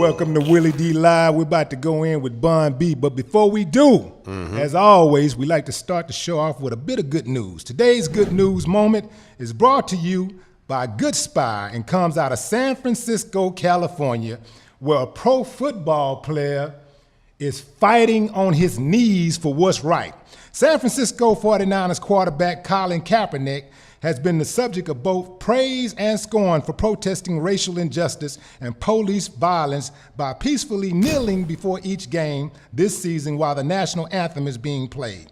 Welcome to Willie D Live. We're about to go in with Bun B. But before we do, as always, we like to start the show off with a bit of good news. Today's good news moment is brought to you by Good Spy and comes out of San Francisco, California, where a pro football player is fighting on his knees for what's right. San Francisco 49ers quarterback Colin Kaepernick has been the subject of both praise and scorn for protesting racial injustice and police violence by peacefully kneeling before each game this season while the national anthem is being played.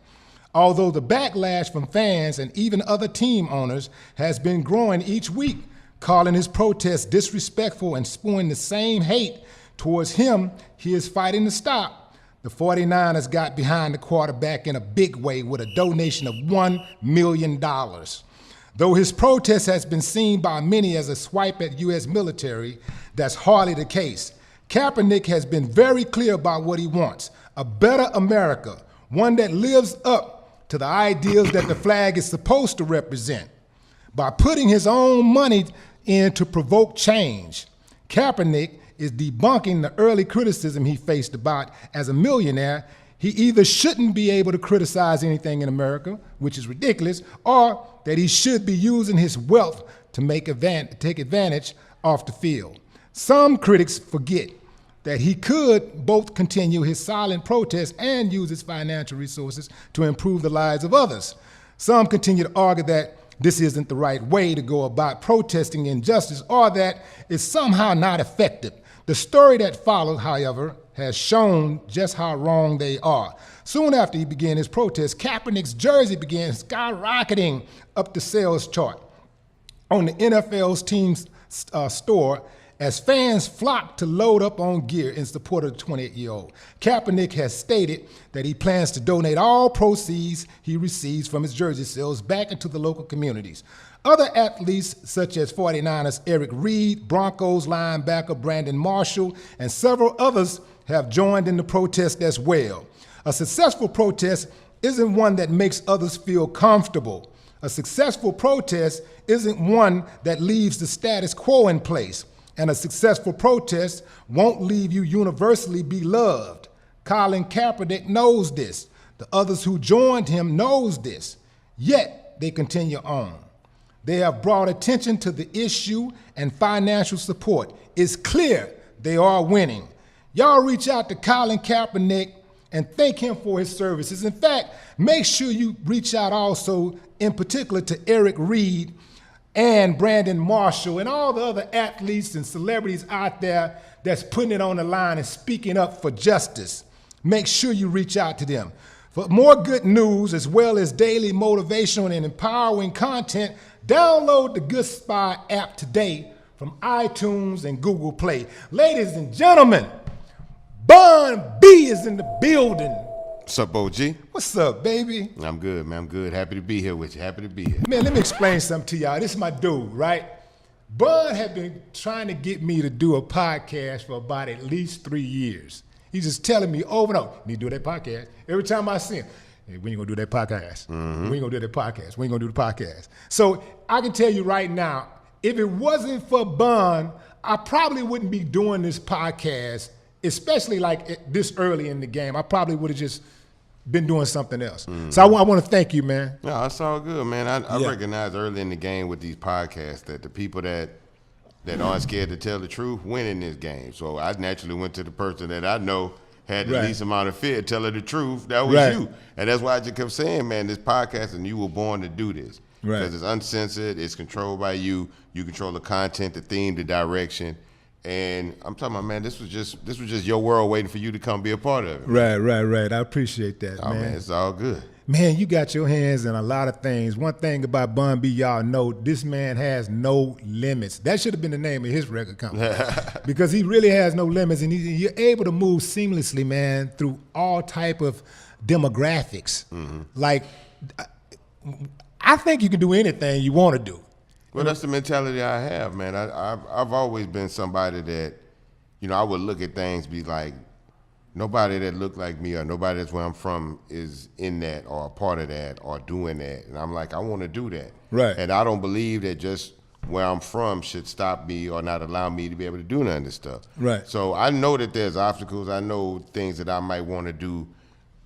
Although the backlash from fans and even other team owners has been growing each week, calling his protests disrespectful and spewing the same hate towards him he is fighting to stop, the 49ers got behind the quarterback in a big way with a donation of $1 million. Though his protest has been seen by many as a swipe at U.S. military, that's hardly the case. Kaepernick has been very clear about what he wants: a better America, one that lives up to the ideals that the flag is supposed to represent. By putting his own money in to provoke change, Kaepernick is debunking the early criticism he faced about as a millionaire. He either shouldn't be able to criticize anything in America, which is ridiculous, or that he should be using his wealth to take advantage off the field. Some critics forget that he could both continue his silent protest and use his financial resources to improve the lives of others. Some continue to argue that this isn't the right way to go about protesting injustice, or that it's somehow not effective. The story that followed, however, has shown just how wrong they are. Soon after he began his protest, Kaepernick's jersey began skyrocketing up the sales chart on the NFL's team's store as fans flocked to load up on gear in support of the 28-year-old. Kaepernick has stated that he plans to donate all proceeds he receives from his jersey sales back into the local communities. Other athletes, such as 49ers Eric Reid, Broncos linebacker Brandon Marshall, and several others have joined in the protest as well. A successful protest isn't one that makes others feel comfortable. A successful protest isn't one that leaves the status quo in place. And a successful protest won't leave you universally beloved. Colin Kaepernick knows this. The others who joined him knows this. Yet they continue on. They have brought attention to the issue and financial support. It's clear they are winning. Y'all reach out to Colin Kaepernick and thank him for his services. In fact, make sure you reach out also in particular to Eric Reid and Brandon Marshall and all the other athletes and celebrities out there that's putting it on the line and speaking up for justice. Make sure you reach out to them. For more good news as well as daily motivational and empowering content, download the Good Spy app today from iTunes and Google Play. Ladies and gentlemen, Bun B is in the building. What's up, OG? What's up, baby? I'm good, man. I'm good. Happy to be here with you. Happy to be here. Man, let me explain something to y'all. This is my dude, right? Bun had been trying to get me to do a podcast for about at least 3 years. He's just telling me over and over, you need to do that podcast. Every time I see him, hey, when you gonna do that podcast? When you gonna do that podcast? When you gonna do the podcast? So I can tell you right now, if it wasn't for Bun, I probably wouldn't be doing this podcast, especially like this early in the game. I probably would have just been doing something else. So I want to thank you, man. No, it's all good, man. I recognize early in the game with these podcasts that the people that aren't scared to tell the truth win in this game. So I naturally went to the person that I know had the least amount of fear telling the truth. That was you. And that's why I just kept saying, man, this podcast, and you were born to do this. Because it's uncensored, it's controlled by you. You control the content, the theme, the direction. And I'm talking about, man, this was just your world waiting for you to come be a part of it. Right. I appreciate that, man. It's all good. Man, you got your hands in a lot of things. One thing about Bun B, y'all know, this man has no limits. That should have been the name of his record company because he really has no limits, and you're able to move seamlessly, man, through all type of demographics. Like, I think you can do anything you want to do. Well, that's the mentality I have, man. I've always been somebody that, I would look at things, be like, nobody that looked like me or nobody that's where I'm from is in that or a part of that or doing that. And I'm like, I want to do that. Right. And I don't believe that just where I'm from should stop me or not allow me to be able to do none of this stuff. Right. So I know that there's obstacles. I know things that I might want to do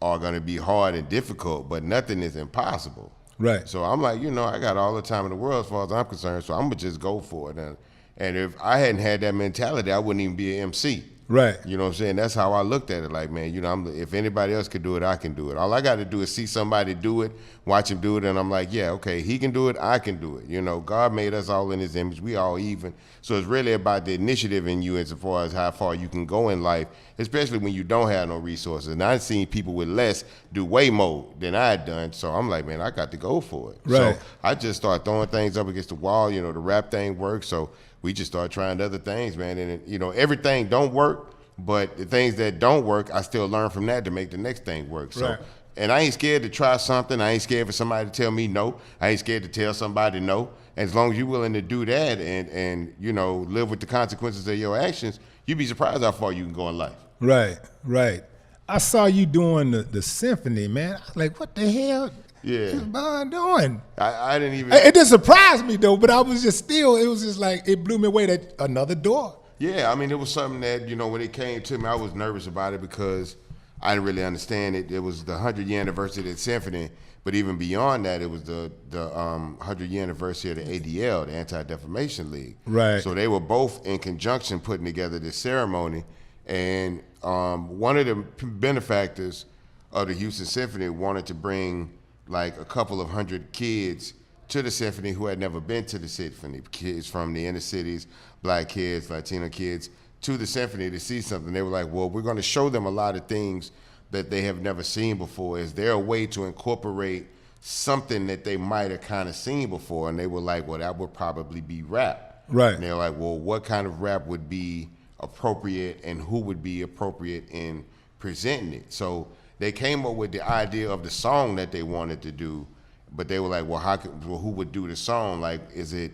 are going to be hard and difficult, but nothing is impossible. Right. So I'm like, I got all the time in the world as far as I'm concerned, so I'm going to just go for it. And if I hadn't had that mentality, I wouldn't even be an MC. Right. You know what I'm saying? That's how I looked at it. Like, man, if anybody else could do it, I can do it. All I got to do is see somebody do it, watch him do it, and I'm like, yeah, okay, he can do it, I can do it. God made us all in his image. We all even. So it's really about the initiative in you as far as how far you can go in life, especially when you don't have no resources. And I've seen people with less do way more than I had done. So I'm like, man, I got to go for it. Right. So I just started throwing things up against the wall. The rap thing works. So we just started trying other things, man. And, everything don't work. But the things that don't work, I still learn from that to make the next thing work. So, right. And I ain't scared to try something. I ain't scared for somebody to tell me no. I ain't scared to tell somebody no. And as long as you're willing to do that and live with the consequences of your actions, you'd be surprised how far you can go in life. Right, right. I saw you doing the symphony, man. I was like, what the hell? Yeah. What's Bun doing? I didn't even. It didn't surprise me though, but I was just it was just like, it blew me away that another door. Yeah, I mean, it was something that, when it came to me, I was nervous about it because I didn't really understand it. It was the 100-year anniversary of the symphony, but even beyond that, it was the 100-year anniversary of the ADL, the Anti-Defamation League. Right. So they were both in conjunction putting together this ceremony, and one of the benefactors of the Houston Symphony wanted to bring like a couple of hundred kids to the symphony who had never been to the symphony, kids from the inner cities, black kids, Latino kids, to the symphony to see something. They were like, well, we're going to show them a lot of things that they have never seen before. Is there a way to incorporate something that they might have kind of seen before? And they were like, well, that would probably be rap. Right. And they were like, well, what kind of rap would be appropriate and who would be appropriate in presenting it? So they came up with the idea of the song that they wanted to do, but they were like, well, who would do the song? Like, is it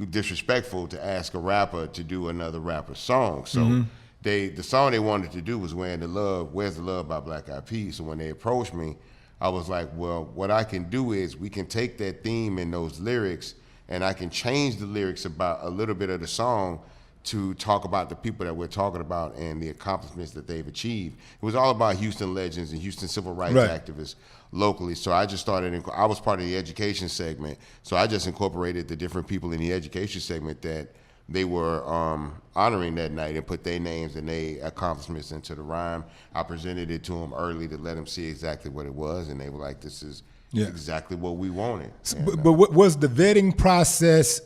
disrespectful to ask a rapper to do another rapper's song? So the song they wanted to do was Where's the Love by Black Eyed Peas. So when they approached me, I was like, well, what I can do is we can take that theme and those lyrics and I can change the lyrics about a little bit of the song to talk about the people that we're talking about and the accomplishments that they've achieved. It was all about Houston legends and Houston civil rights activists locally. So I just I was part of the education segment. So I just incorporated the different people in the education segment that they were honoring that night and put their names and their accomplishments into the rhyme. I presented it to them early to let them see exactly what it was. And they were like, this is exactly what we wanted. But what was the vetting process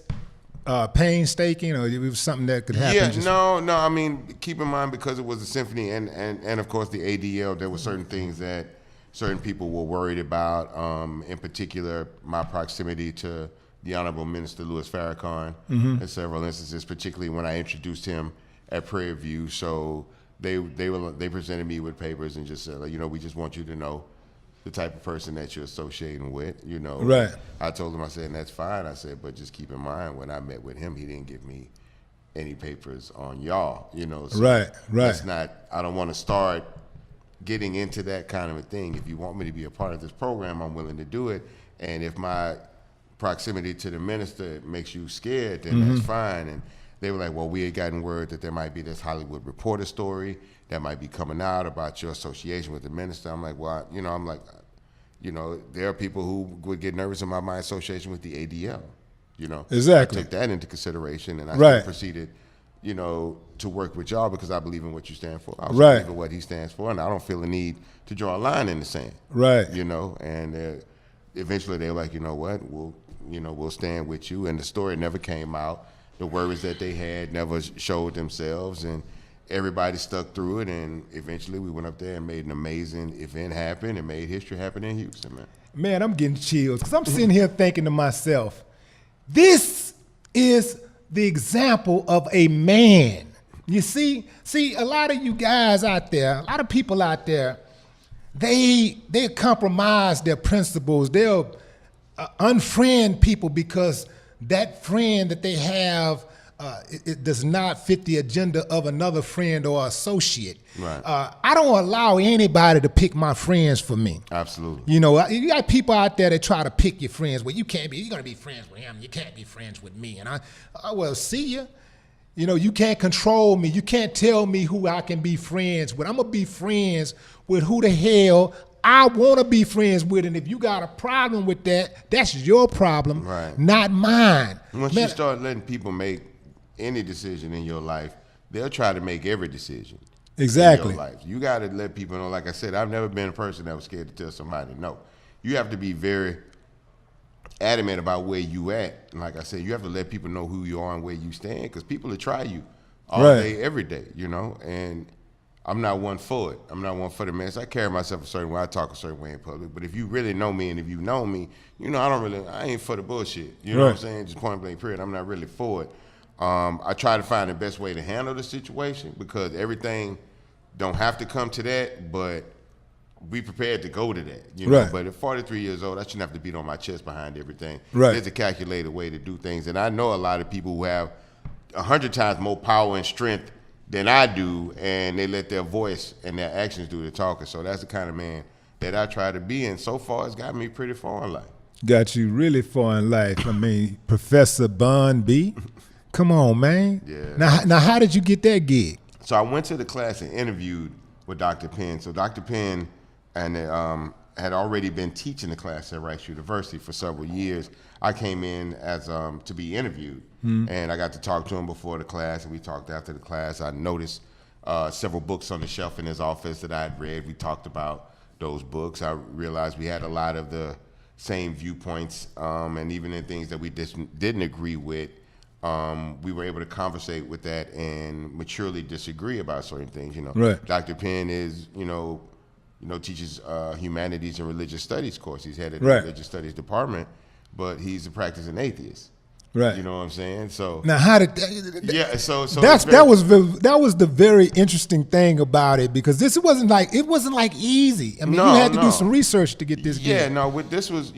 painstaking, or it was something that could happen? Yeah, no. I mean, keep in mind, because it was a symphony and of course the ADL, there were certain things that certain people were worried about. In particular, my proximity to the Honorable Minister Louis Farrakhan in several instances, particularly when I introduced him at Prairie View. So they presented me with papers and just said, we just want you to know the type of person that you're associating with, Right. I told him, I said, and that's fine. I said, but just keep in mind, when I met with him, he didn't give me any papers on y'all, So right. That's not, I don't want to start getting into that kind of a thing. If you want me to be a part of this program, I'm willing to do it. And if my proximity to the minister makes you scared, then that's fine. And they were like, well, we had gotten word that there might be this Hollywood Reporter story that might be coming out about your association with the minister. I'm like, well, there are people who would get nervous about my association with the ADL. Exactly. I took that into consideration, and I still proceeded, to work with y'all because I believe in what you stand for. I believe in what he stands for, and I don't feel the need to draw a line in the sand. Right. And eventually they were like, you know what, we'll stand with you. And the story never came out. The worries that they had never showed themselves, and everybody stuck through it, and eventually we went up there and made an amazing event happen and made history happen in Houston, man. Man, I'm getting chills because I'm sitting here thinking to myself, this is the example of a man. You see, a lot of you guys out there, a lot of people out there, they compromise their principles. They'll unfriend people because that friend that they have it does not fit the agenda of another friend or associate. Right. I don't allow anybody to pick my friends for me. Absolutely. You know, you got people out there that try to pick your friends. Well, you're going to be friends with him. You can't be friends with me. And I well, see ya. You know, you can't control me. You can't tell me who I can be friends with. I'm going to be friends with who the hell I want to be friends with. And if you got a problem with that, that's your problem, right, not mine. Once you start letting people make any decision in your life, they'll try to make every decision. Exactly. In your life. You got to let people know, like I said, I've never been a person that was scared to tell somebody no. You have to be very adamant about where you at. And like I said, you have to let people know who you are and where you stand, because people will try you all day, every day, you know. And I'm not one for it. I'm not one for the mess. I carry myself a certain way. I talk a certain way in public. But if you really know me and if you know me, you know I ain't for the bullshit. You know what I'm saying? Just point blank period. I'm not really for it. I try to find the best way to handle the situation, because everything don't have to come to that, but be prepared to go to that, you know. But at 43 years old, I shouldn't have to beat on my chest behind everything. There's a calculated way to do things, and I know a lot of people who have 100 times more power and strength than I do, and they let their voice and their actions do the talking. So that's the kind of man that I try to be, and so far it's got me pretty far in life. Got you really far in life. I mean, Professor Bun B, come on, man. Yeah. Now, how did you get that gig? So I went to the class and interviewed with Dr. Penn. So Dr. Penn had already been teaching the class at Rice University for several years. I came in as to be interviewed, and I got to talk to him before the class, and we talked after the class. I noticed several books on the shelf in his office that I had read. We talked about those books. I realized we had a lot of the same viewpoints, and even in things that we didn't agree with, we were able to conversate with that and maturely disagree about certain things. You know, Dr. Penn is, teaches humanities and religious studies course. He's head of the religious studies department, but he's a practicing atheist. You know what I'm saying? So now, how did that was the very interesting thing about it, because it wasn't like easy. I mean, you had to do some research to get this. This was,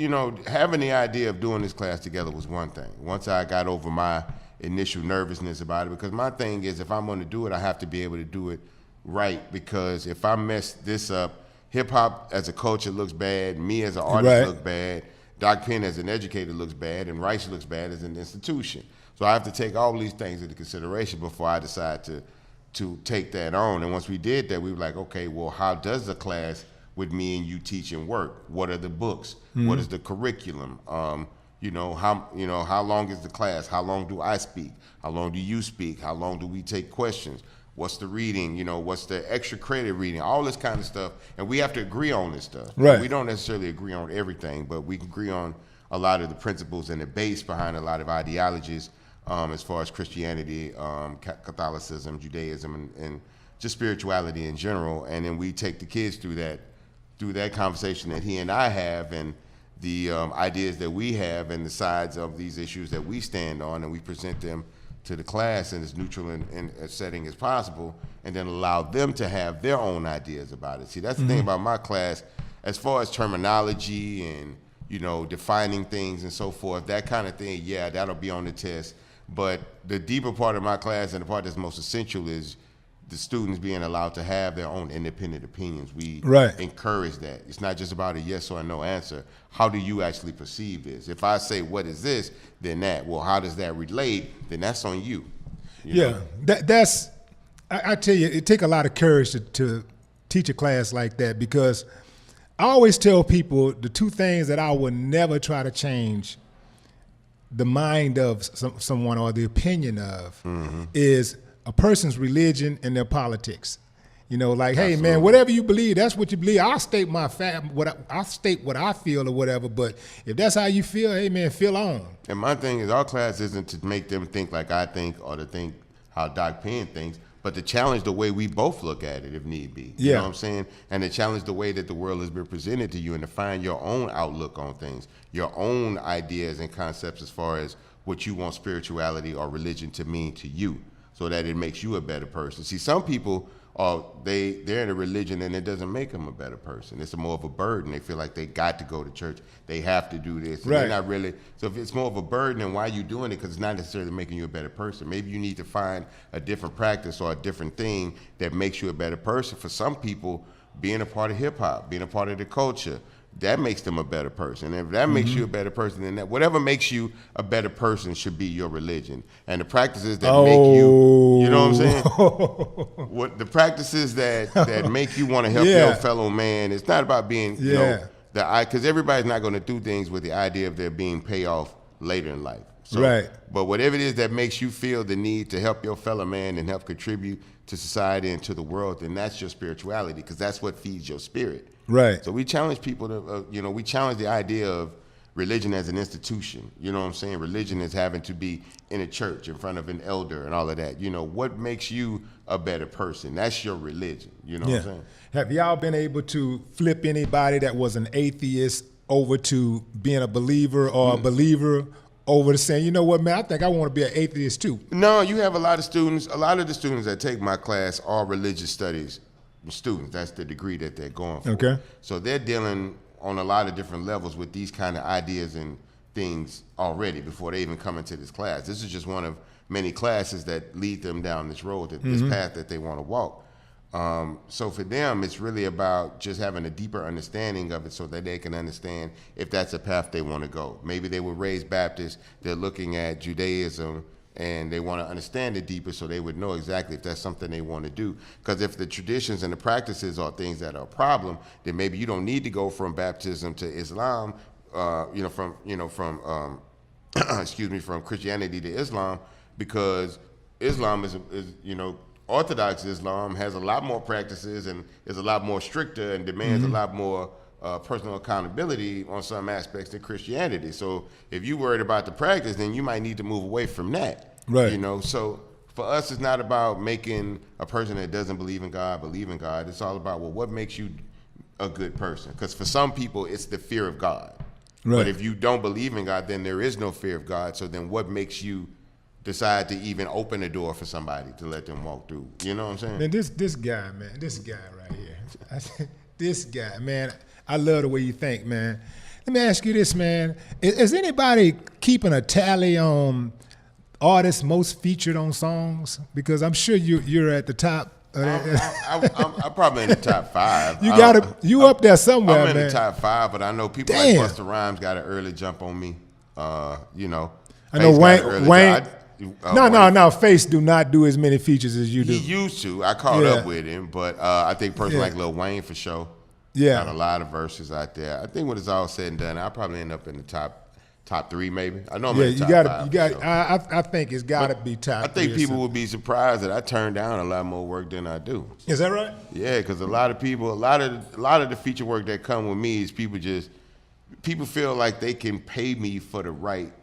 having the idea of doing this class together was one thing. Once I got over my initial nervousness about it, because my thing is, if I'm going to do it, I have to be able to do it right, because if I mess this up, hip hop as a culture looks bad, me as an artist look bad, Dr. Penn as an educator looks bad, and Rice looks bad as an institution. So I have to take all these things into consideration before I decide to take that on. And once we did that, we were like, okay, well, how does the class with me and you teaching work? What are the books? What is the curriculum? How long is the class? How long do I speak? How long do you speak? How long do we take questions? What's the reading? What's the extra credit reading? All this kind of stuff. And we have to agree on this stuff. We don't necessarily agree on everything, but we can agree on a lot of the principles and the base behind a lot of ideologies, as far as Christianity, Catholicism, Judaism, and just spirituality in general. And then we take the kids through that conversation that he and I have, and the ideas that we have, and the sides of these issues that we stand on, and we present them to the class in as neutral and a setting as possible, and then allow them to have their own ideas about it. See, that's the thing about my class, as far as terminology and, defining things and so forth, that kind of thing, that'll be on the test. But the deeper part of my class, and the part that's most essential, is the students being allowed to have their own independent opinions. We encourage that. It's not just about a yes or a no answer. How do you actually perceive this? If I say, what is this, then that. Well, how does that relate? Then that's on you. That's, I tell you, it takes a lot of courage to teach a class like that, because I always tell people the two things that I would never try to change the mind of someone or the opinion of is a person's religion and their politics. Hey, man, whatever you believe, that's what you believe. I'll state I'll state what I feel or whatever. But if that's how you feel, hey, man, feel on. And my thing is, our class isn't to make them think like I think or to think how Doc Penn thinks, but to challenge the way we both look at it if need be. You know what I'm saying? And to challenge the way that the world has been presented to you, and to find your own outlook on things, your own ideas and concepts as far as what you want spirituality or religion to mean to you, so that it makes you a better person. See, some people or they're in a religion and it doesn't make them a better person. It's more of a burden. They feel like they got to go to church. They have to do this. And right. They're not really. So if it's more of a burden, then why are you doing it? Because it's not necessarily making you a better person. Maybe you need to find a different practice or a different thing that makes you a better person. For some people, being a part of hip hop, being a part of the culture, that makes them a better person. And if that makes you a better person, then that whatever makes you a better person should be your religion. And the practices that make you know what I'm saying? What the practices that make you want to help your fellow man, it's not about being, you know, because everybody's not going to do things with the idea of there being payoff later in life. So, right. But whatever it is that makes you feel the need to help your fellow man and help contribute to society and to the world, then that's your spirituality, because that's what feeds your spirit. Right. So we challenge people to, we challenge the idea of religion as an institution. You know what I'm saying? Religion is having to be in a church, in front of an elder and all of that. You know, what makes you a better person? That's your religion. You know what I'm saying? Have y'all been able to flip anybody that was an atheist over to being a believer, or a believer over to saying, you know what, man, I think I want to be an atheist too? No, you have a lot of students. A lot of the students that take my class are religious studies students. That's the degree that they're going for. Okay. So they're dealing on a lot of different levels with these kind of ideas and things already before they even come into this class. This is just one of many classes that lead them down this road, this path that they want to walk. So for them, it's really about just having a deeper understanding of it so that they can understand if that's a path they want to go. Maybe they were raised Baptist, they're looking at Judaism, and they want to understand it deeper so they would know exactly if that's something they want to do. Because if the traditions and the practices are things that are a problem, then maybe you don't need to go from baptism to Islam, from Christianity to Islam, because Islam is Orthodox Islam has a lot more practices and is a lot more stricter and demands a lot more personal accountability on some aspects than Christianity. So if you're worried about the practice, then you might need to move away from that. Right. So for us, it's not about making a person that doesn't believe in God believe in God. It's all about, well, what makes you a good person? Because for some people, it's the fear of God. Right. But if you don't believe in God, then there is no fear of God. So then what makes you decide to even open the door for somebody to let them walk through? You know what I'm saying? Man, this guy right here. This guy, man, I love the way you think, man. Let me ask you this, man. Is anybody keeping a tally on artists most featured on songs? Because I'm sure you're at the top. I'm probably in the top 5. You up there somewhere, man. I'm in the top 5, but I know people like Busta Rhymes got an early jump on me. I know Wayne. No. Face do not do as many features as you do. He used to. I caught up with him, but I think a person like Lil Wayne for sure. Yeah, got a lot of verses out there. I think when it's all said and done, I'll probably end up in the top 3 maybe. I know I'm in the top 5. You got. I think it's got to be top. I think people will be surprised that I turn down a lot more work than I do. Is that right? Yeah, because a lot of the feature work that come with me is people feel like they can pay me for the right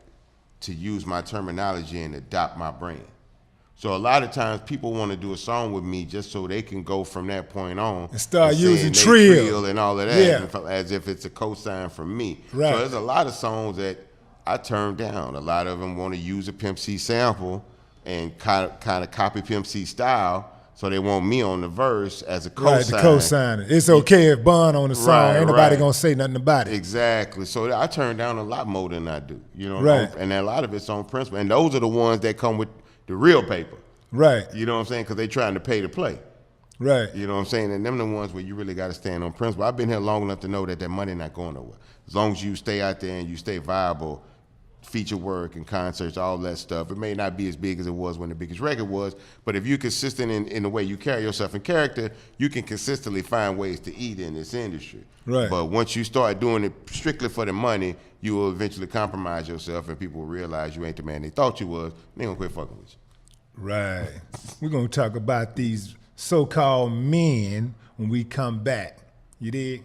to use my terminology and adopt my brand. So a lot of times people want to do a song with me just so they can go from that point on and start using Trill and all of that, as if it's a cosign from me. Right. So there's a lot of songs that I turn down. A lot of them want to use a Pimp C sample and kind of copy Pimp C style, so they want me on the verse as a cosign. Right, the cosigner. It's okay if Bun on the song. Ain't nobody gonna say nothing about it. Exactly. So I turn down a lot more than I do. Right. And a lot of it's on principle. And those are the ones that come with the real paper. Right. You know what I'm saying? Because they trying to pay to play. Right. You know what I'm saying? And them the ones where you really got to stand on principle. I've been here long enough to know that money not going nowhere. As long as you stay out there and you stay viable, feature work and concerts, all that stuff. It may not be as big as it was when the biggest record was, but if you're consistent in the way you carry yourself in character, you can consistently find ways to eat in this industry. Right. But once you start doing it strictly for the money, you will eventually compromise yourself, and people will realize you ain't the man they thought you was, and they gonna quit fucking with you. Right. We're gonna talk about these so-called men when we come back. You dig?